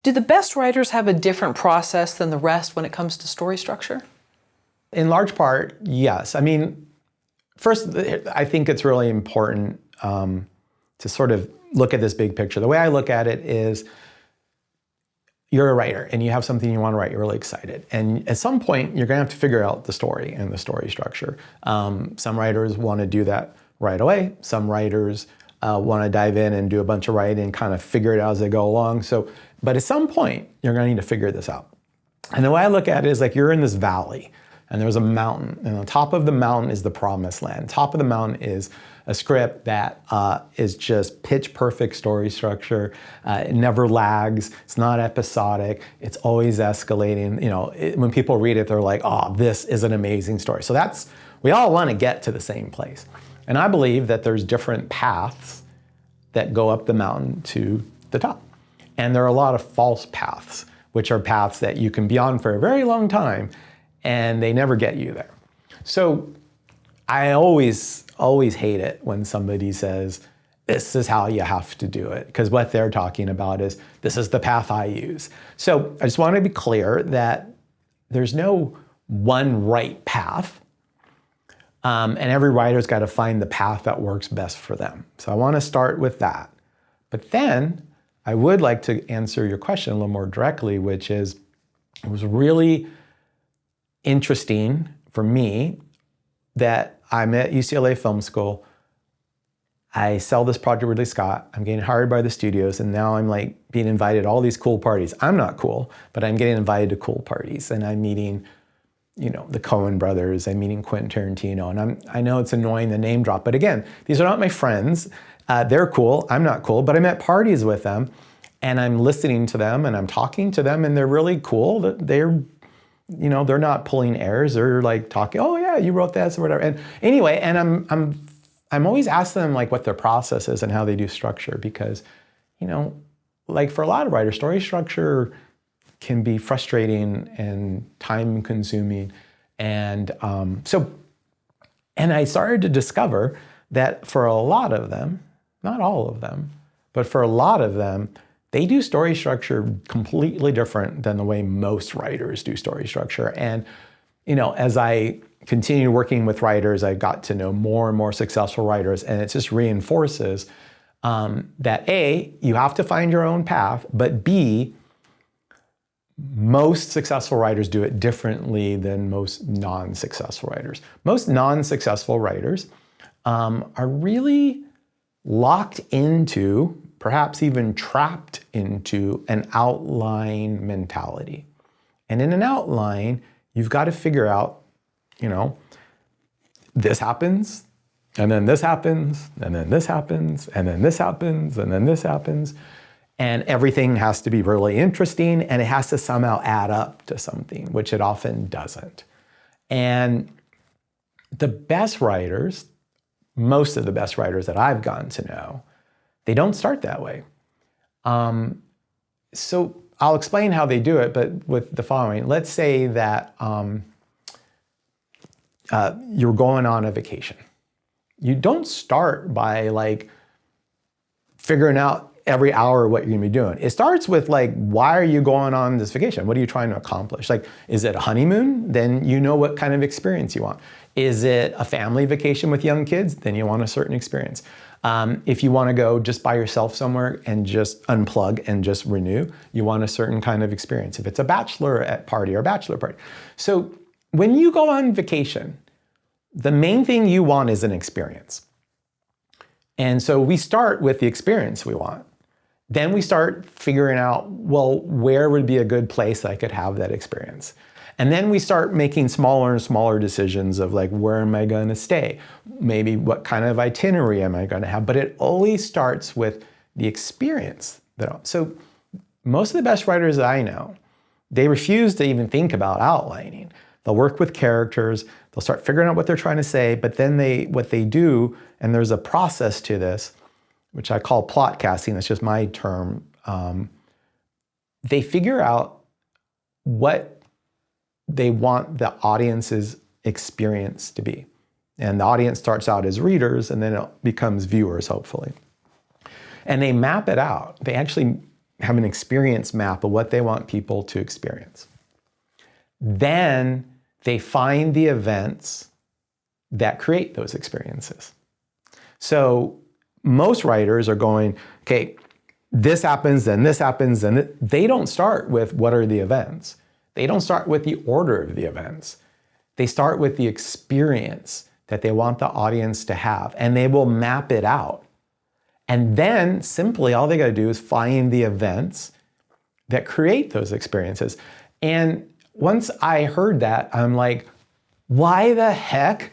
Do the best writers have a different process than the rest when it comes to story structure? In large part, yes. I mean, first, I think it's really important to sort of look at this big picture. The way I look at it is, you're a writer and you have something you want to write, you're really excited. And at some point, you're gonna have to figure out the story and the story structure. Some writers wanna do that right away. Some writers wanna dive in and do a bunch of writing and kind of figure it out as they go along. But at some point, you're gonna need to figure this out. And the way I look at it is like you're in this valley and there's a mountain, and on top of the mountain is the promised land. Top of the mountain is a script that is just pitch perfect story structure. It never lags, it's not episodic, it's always escalating. You know, when people read it, they're like, oh, this is an amazing story. So we all wanna get to the same place. And I believe that there's different paths that go up the mountain to the top. And there are a lot of false paths, which are paths that you can be on for a very long time and they never get you there. So I always hate it when somebody says, this is how you have to do it, because what they're talking about is, this is the path I use. So I just want to be clear that there's no one right path, and every writer's got to find the path that works best for them. So I want to start with that. But then I would like to answer your question a little more directly, which is, it was really interesting for me that I'm at UCLA Film School. I sell this project to Ridley Scott. I'm getting hired by the studios, and now I'm like being invited to all these cool parties. I'm not cool, but I'm getting invited to cool parties, and I'm meeting, you know, the Coen brothers. I'm meeting Quentin Tarantino, and I know it's annoying, the name drop, but again, these are not my friends. They're cool. I'm not cool, but I'm at parties with them, and I'm listening to them, and I'm talking to them, and they're really cool. They're, you know, they're not pulling airs. They're like talking, oh yeah, you wrote this or whatever. And anyway, and I'm always asking them like what their process is and how they do structure, because, you know, like for a lot of writers, story structure can be frustrating and time consuming. And and I started to discover that for a lot of them, not all of them, but for a lot of them, they do story structure completely different than the way most writers do story structure. And, you know, as I continued working with writers, I got to know more and more successful writers, and it just reinforces that A, you have to find your own path, but B, most successful writers do it differently than most non-successful writers. Most non-successful writers are really locked into, perhaps even trapped into, an outline mentality. And in an outline, you've got to figure out, you know, this happens, and then this happens, and then this happens, and then this happens, and then this happens. And everything has to be really interesting, and it has to somehow add up to something, which it often doesn't. And the best writers, most of the best writers that I've gotten to know, they don't start that way. So I'll explain how they do it, but with the following. Let's say that you're going on a vacation. You don't start by like figuring out every hour what you're gonna be doing. It starts with like, why are you going on this vacation? What are you trying to accomplish? Like, is it a honeymoon? Then you know what kind of experience you want. Is it a family vacation with young kids? Then you want a certain experience. If you want to go just by yourself somewhere and just unplug and just renew, you want a certain kind of experience. If it's a bachelorette party or a bachelor party. So when you go on vacation, the main thing you want is an experience. And so we start with the experience we want. Then we start figuring out, well, where would be a good place I could have that experience? And then we start making smaller and smaller decisions of like, where am I going to stay? Maybe what kind of itinerary am I going to have? But it always starts with the experience. So most of the best writers that I know, they refuse to even think about outlining. They'll work with characters, they'll start figuring out what they're trying to say, but then what they do, and there's a process to this, which I call plot casting, that's just my term. They figure out what they want the audience's experience to be. And the audience starts out as readers, and then it becomes viewers, hopefully. And they map it out. They actually have an experience map of what they want people to experience. Then they find the events that create those experiences. So most writers are going, okay, this happens, then this happens, and they don't start with what are the events. They don't start with the order of the events. They start with the experience that they want the audience to have, and they will map it out. And then simply all they got to do is find the events that create those experiences. And once I heard that, I'm like, why the heck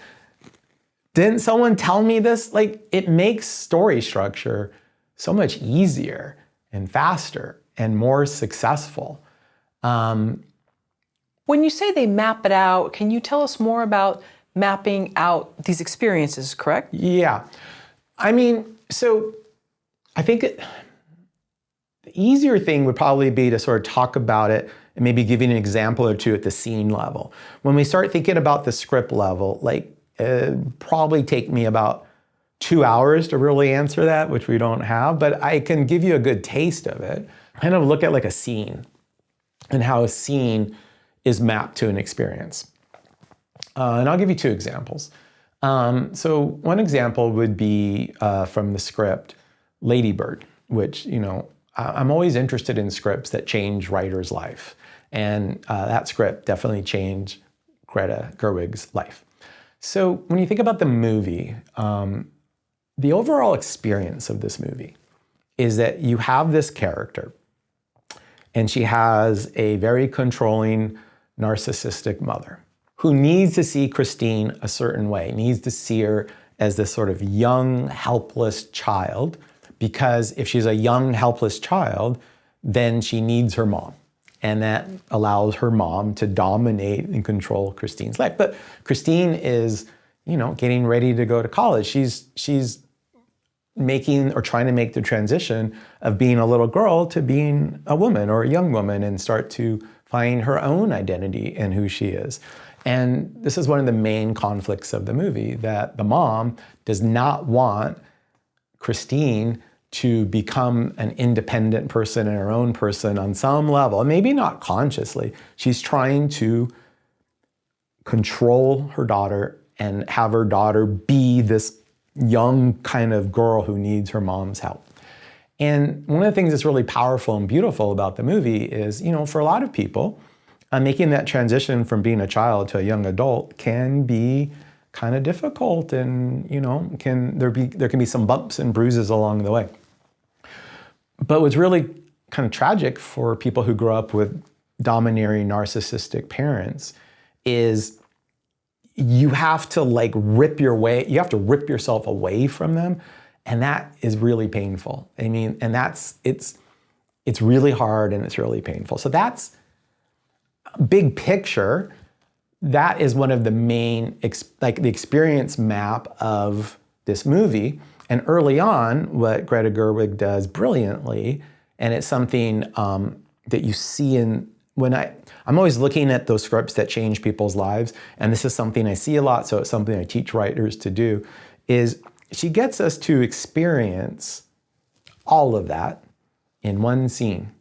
didn't someone tell me this? Like, it makes story structure so much easier and faster and more successful. When you say they map it out, can you tell us more about mapping out these experiences, correct? Yeah. I mean, so I think the easier thing would probably be to sort of talk about it and maybe give you an example or two at the scene level. When we start thinking about the script level, like it'd probably take me about 2 hours to really answer that, which we don't have, but I can give you a good taste of it. Kind of look at like a scene and how a scene is mapped to an experience. And I'll give you 2 examples. So one example would be from the script, Lady Bird, which, you know, I'm always interested in scripts that change writers' life. And that script definitely changed Greta Gerwig's life. So when you think about the movie, the overall experience of this movie is that you have this character, and she has a very controlling, narcissistic mother who needs to see Christine a certain way, needs to see her as this sort of young, helpless child, because if she's a young, helpless child, then she needs her mom. And that allows her mom to dominate and control Christine's life. But Christine is, you know, getting ready to go to college. She's making or trying to make the transition of being a little girl to being a woman or a young woman and start to find her own identity and who she is. And this is one of the main conflicts of the movie, that the mom does not want Christine to become an independent person and her own person on some level, maybe not consciously. She's trying to control her daughter and have her daughter be this young kind of girl who needs her mom's help. And one of the things that's really powerful and beautiful about the movie is, you know, for a lot of people, making that transition from being a child to a young adult can be kind of difficult, and, you know, there can be some bumps and bruises along the way. But what's really kind of tragic for people who grow up with domineering narcissistic parents is you have to rip yourself away from them, and that is really painful. I mean, and it's really hard and it's really painful. So that's big picture. That is one of the main, the experience map of this movie. And early on, what Greta Gerwig does brilliantly, and it's something that you see I'm always looking at those scripts that change people's lives, and this is something I see a lot, so it's something I teach writers to do, is she gets us to experience all of that in one scene.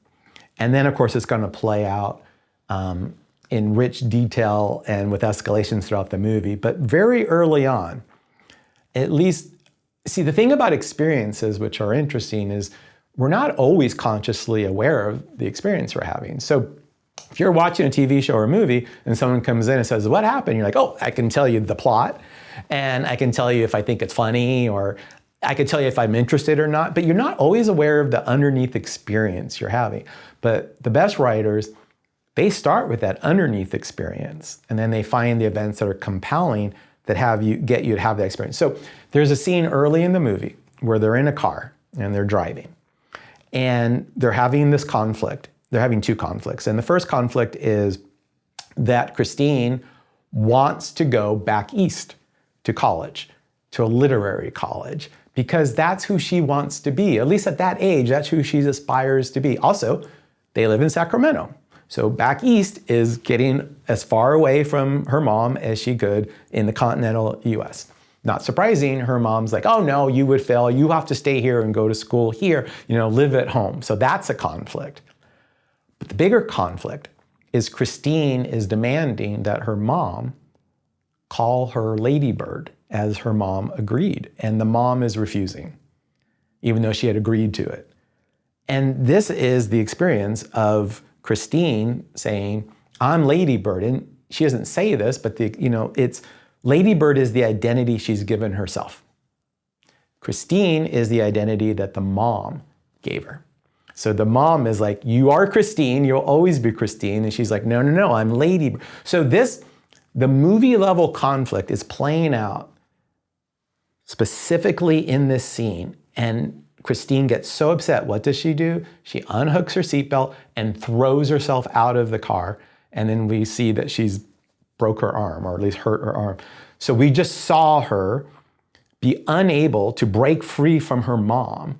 And then, of course, it's going to play out in rich detail and with escalations throughout the movie. But very early on, at least, see, the thing about experiences which are interesting is we're not always consciously aware of the experience we're having. So if you're watching a TV show or a movie and someone comes in and says, "What happened?" You're like, "Oh, I can tell you the plot, and I can tell you if I think it's funny, or I can tell you if I'm interested or not," but you're not always aware of the underneath experience you're having. But the best writers, they start with that underneath experience, and then they find the events that are compelling that get you to have that experience. So there's a scene early in the movie where they're in a car and they're driving, and they're having this conflict. They're having 2 conflicts. And the first conflict is that Christine wants to go back east to college, to a literary college, because that's who she wants to be. At least at that age, that's who she aspires to be. Also, they live in Sacramento. So back east is getting as far away from her mom as she could in the continental US. not surprising, her mom's like, oh no, you would fail. You have to stay here and go to school here, live at home. So that's a conflict. But the bigger conflict is Christine is demanding that her mom call her Ladybird as her mom agreed. And the mom is refusing, even though she had agreed to it. And this is the experience of Christine saying, I'm Ladybird. And she doesn't say this, but it's Ladybird is the identity she's given herself. Christine is the identity that the mom gave her. So the mom is like, you are Christine, you'll always be Christine. And she's like, no, I'm Ladybird. So the movie level conflict is playing out specifically in this scene. And Christine gets so upset. What does she do? She unhooks her seatbelt and throws herself out of the car. And then we see that she's broke her arm, or at least hurt her arm. So we just saw her be unable to break free from her mom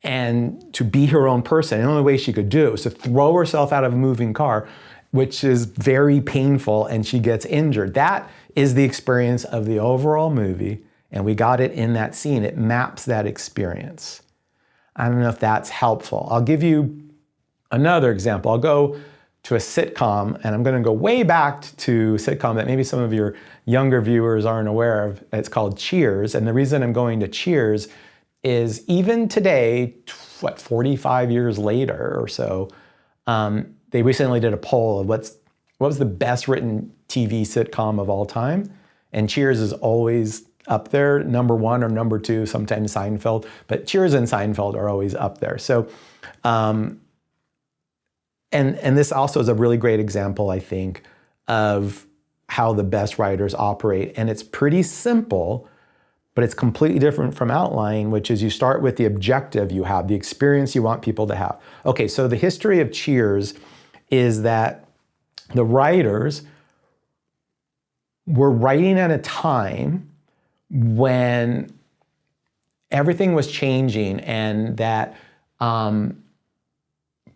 and to be her own person. And the only way she could do it was to throw herself out of a moving car, which is very painful, and she gets injured. That is the experience of the overall movie, and we got it in that scene. It maps that experience. I don't know if that's helpful. I'll give you another example. I'll go to a sitcom, and I'm going to go way back to a sitcom that maybe some of your younger viewers aren't aware of. It's called Cheers, and the reason I'm going to Cheers is even today, 45 years later or so, they recently did a poll of what was the best written TV sitcom of all time, and Cheers is always up there, number one or number two, sometimes Seinfeld, but Cheers and Seinfeld are always up there. So, and this also is a really great example, I think, of how the best writers operate. And it's pretty simple, but it's completely different from outline, which is you start with the objective you have, the experience you want people to have. Okay, so the history of Cheers is that the writers were writing at a time when everything was changing, and that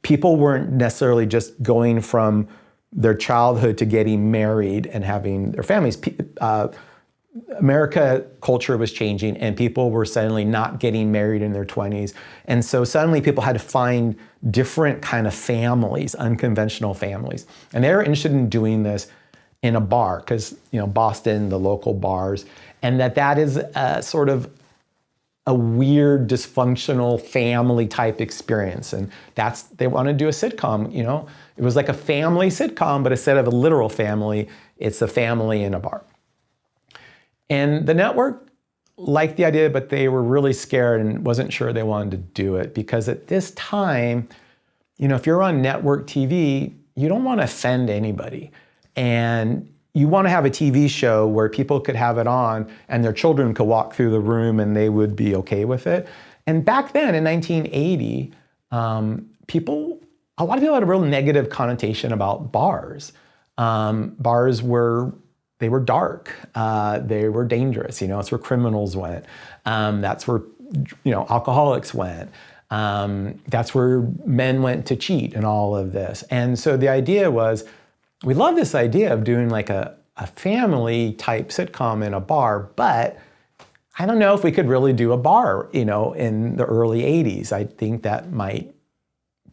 people weren't necessarily just going from their childhood to getting married and having their families. America culture was changing, and people were suddenly not getting married in their 20s. And so suddenly people had to find different kind of families, unconventional families. And they were interested in doing this in a bar, because Boston, the local bars, and that is a sort of a weird, dysfunctional family type experience. And they want to do a sitcom, It was like a family sitcom, but instead of a literal family, it's a family in a bar. And the network liked the idea, but they were really scared and wasn't sure they wanted to do it, because at this time, if you're on network TV, you don't want to offend anybody. And you want to have a TV show where people could have it on and their children could walk through the room and they would be okay with it. And back then in 1980, a lot of people had a real negative connotation about bars. Bars were dark. They were dangerous. It's where criminals went. That's where, alcoholics went. That's where men went to cheat and all of this. And so the idea was, we love this idea of doing like a family type sitcom in a bar, but I don't know if we could really do a bar, in the early 80s. I think that might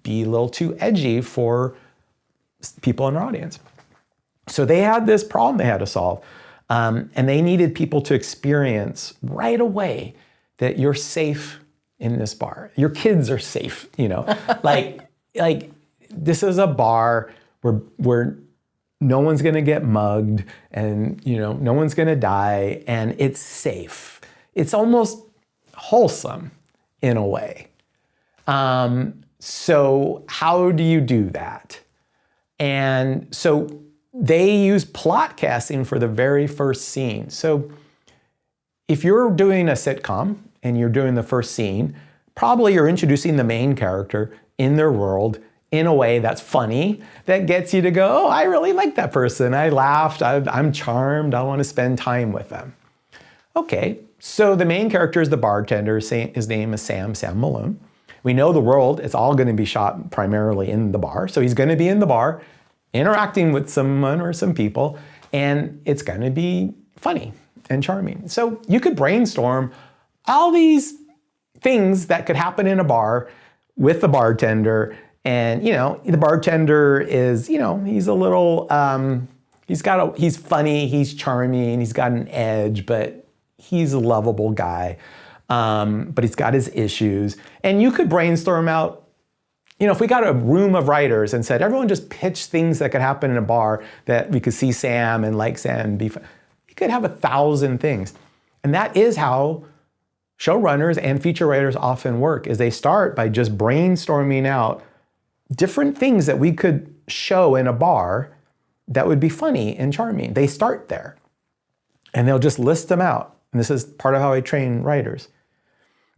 be a little too edgy for people in our audience. So they had this problem they had to solve, and they needed people to experience right away that you're safe in this bar. Your kids are safe, like this is a bar where no one's gonna get mugged, and no one's gonna die, and it's safe. It's almost wholesome in a way. So how do you do that? And so they use plot casting for the very first scene. So if you're doing a sitcom and you're doing the first scene, probably you're introducing the main character in their world in a way that's funny, that gets you to go, oh, I really like that person. I laughed, I'm charmed, I want to spend time with them. Okay, so the main character is the bartender. His name is Sam Malone. We know the world, it's all going to be shot primarily in the bar. So he's going to be in the bar, interacting with someone or some people, and it's going to be funny. and charming. So you could brainstorm all these things that could happen in a bar with the bartender. And, the bartender is, he's a little, he's funny, he's charming, he's got an edge, but he's a lovable guy. But he's got his issues. And you could brainstorm out, if we got a room of writers and said, everyone just pitch things that could happen in a bar that we could see Sam and like Sam and be fun. You could have 1,000 things. And that is how showrunners and feature writers often work, is they start by just brainstorming out different things that we could show in a bar that would be funny and charming. They start there. And they'll just list them out. And this is part of how I train writers.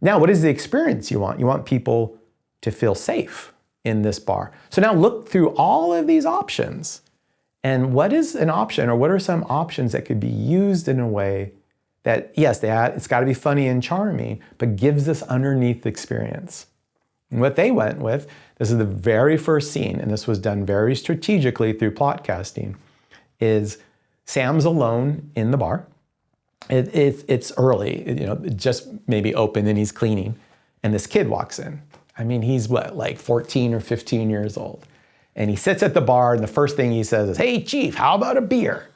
Now, what is the experience you want? You want people to feel safe in this bar. So now look through all of these options. And what is an option, or what are some options that could be used in a way that, yes, it's got to be funny and charming, but gives this underneath experience? And what they went with, this is the very first scene, and this was done very strategically through plot casting, is Sam's alone in the bar. It's early, just maybe open, and he's cleaning, and this kid walks in. I mean, he's like 14 or 15 years old. And he sits at the bar, and the first thing he says is, "Hey, Chief, how about a beer?"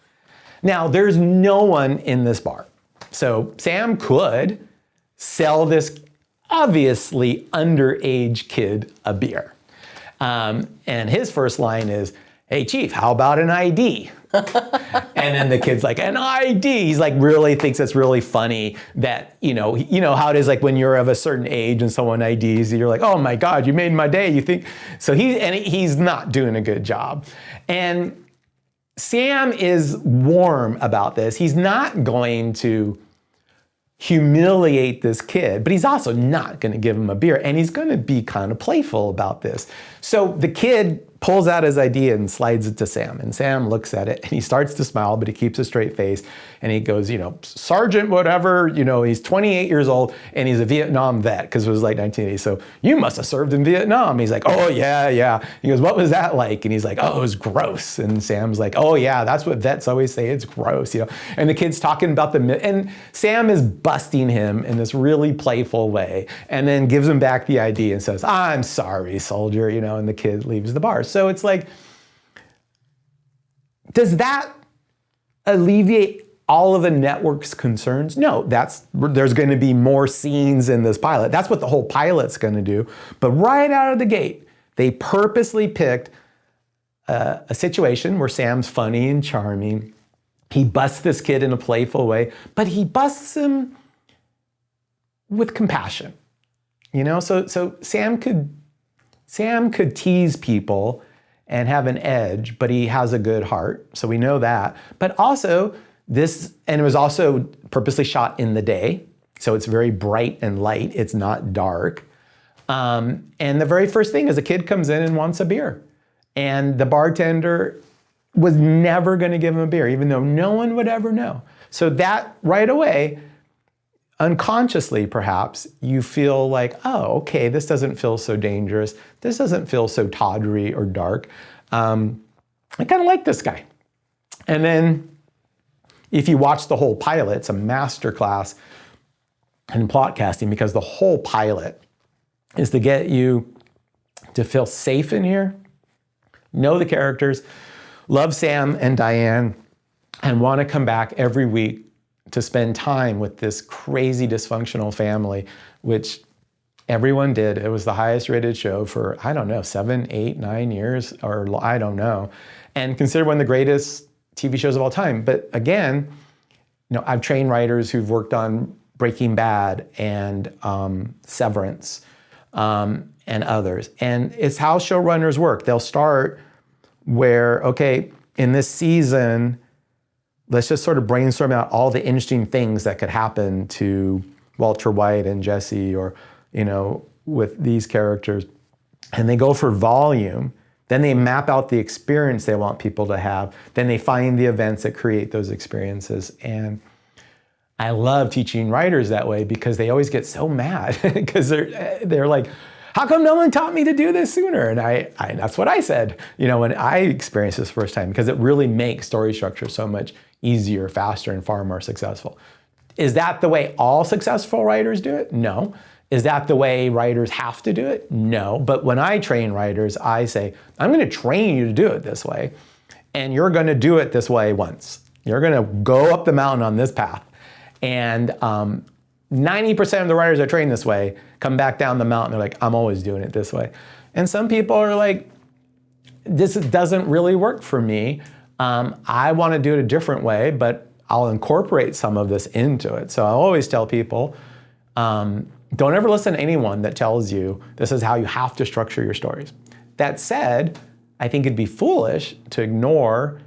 Now, there's no one in this bar. So Sam could sell this obviously underage kid a beer. And his first line is, "Hey, Chief, how about an ID?" And then the kid's like, "An ID." He's like, really thinks it's really funny that, you know how it is, like when you're of a certain age and someone IDs you, you're like, "Oh my God, you made my day." You think, so he's not doing a good job. And Sam is warm about this. He's not going to humiliate this kid, but he's also not going to give him a beer, and he's going to be kind of playful about this. So the kid pulls out his ID and slides it to Sam, and Sam looks at it and he starts to smile, but he keeps a straight face, and he goes, "Sergeant whatever, he's 28 years old and he's a Vietnam vet," because it was like 1980. "So you must have served in Vietnam." He's like, "Oh yeah." He goes, "What was that like?" And he's like, "Oh, it was gross." And Sam's like, "Oh yeah, that's what vets always say, it's gross." And the kid's talking about and Sam is busting him in this really playful way, and then gives him back the ID and says, "I'm sorry, soldier," and the kid leaves the bar. So it's like, does that alleviate all of the network's concerns? No, there's going to be more scenes in this pilot. That's what the whole pilot's going to do. But right out of the gate, they purposely picked a situation where Sam's funny and charming. He busts this kid in a playful way, but he busts him with compassion. So Sam could tease people and have an edge, but he has a good heart, so we know that. But also and it was also purposely shot in the day, so it's very bright and light, it's not dark. And the very first thing is a kid comes in and wants a beer. And the bartender was never gonna give him a beer, even though no one would ever know. So that right away, unconsciously perhaps, you feel like, oh, okay, this doesn't feel so dangerous. This doesn't feel so tawdry or dark. I kind of like this guy. And then if you watch the whole pilot, it's a masterclass in plot casting, because the whole pilot is to get you to feel safe in here, know the characters, love Sam and Diane, and want to come back every week to spend time with this crazy dysfunctional family, which everyone did. It was the highest rated show for, 7, 8, 9 years, or I don't know. And considered one of the greatest TV shows of all time. But again, I've trained writers who've worked on Breaking Bad and Severance and others. And it's how showrunners work. They'll start where, okay, in this season, let's just sort of brainstorm out all the interesting things that could happen to Walter White and Jesse, or, with these characters. And they go for volume. Then they map out the experience they want people to have. Then they find the events that create those experiences. And I love teaching writers that way, because they always get so mad because they're like, "How come no one taught me to do this sooner?" And that's what I said, when I experienced this first time, because it really makes story structure so much easier, faster, and far more successful. Is that the way all successful writers do it? No. Is that the way writers have to do it? No. But when I train writers, I say, I'm going to train you to do it this way, and you're going to do it this way once. You're going to go up the mountain on this path. And 90% of the writers I train this way come back down the mountain. They're like, I'm always doing it this way. And some people are like, this doesn't really work for me. I want to do it a different way, but I'll incorporate some of this into it. So I always tell people, don't ever listen to anyone that tells you this is how you have to structure your stories. That said, I think it'd be foolish to ignore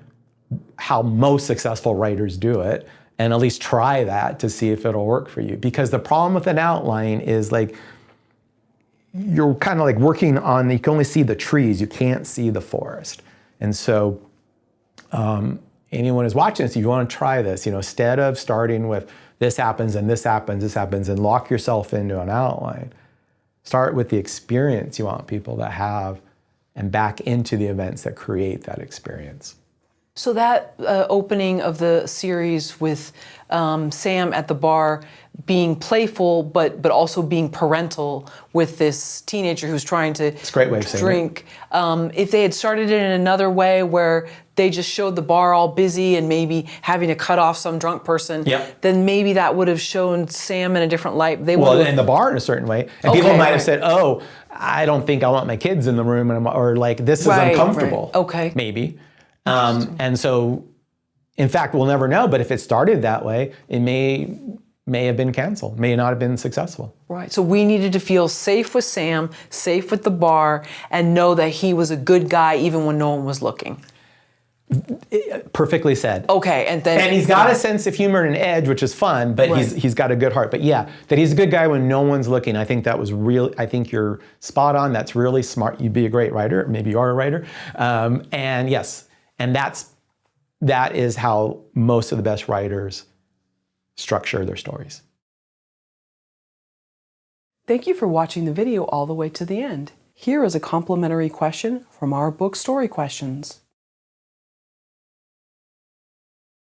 how most successful writers do it and at least try that to see if it'll work for you. Because the problem with an outline is like, you're kind of like working on, you can only see the trees, you can't see the forest. And so anyone who's watching this, if you want to try this, instead of starting with this happens and this happens, this happens, and lock yourself into an outline, start with the experience you want people to have and back into the events that create that experience. So that opening of the series with Sam at the bar being playful, but also being parental with this teenager who's trying to it's a great way of saying drink. If they had started it in another way where they just showed the bar all busy and maybe having to cut off some drunk person, then maybe that would have shown Sam in a different light. And the bar in a certain way. And people might have said, oh, I don't think I want my kids in the room, or like, this is uncomfortable. Okay. Maybe. And so, in fact, we'll never know, but if it started that way, it may have been canceled, may not have been successful. Right, so we needed to feel safe with Sam, safe with the bar, and know that he was a good guy even when no one was looking. Perfectly said. Okay, and he's got a sense of humor and an edge, which is fun, but he's got a good heart. But yeah, that he's a good guy when no one's looking. I think that was I think you're spot on. That's really smart. You'd be a great writer. Maybe you are a writer. And yes, and that is how most of the best writers structure their stories. Thank you for watching the video all the way to the end. Here is a complimentary question from our book Story Questions.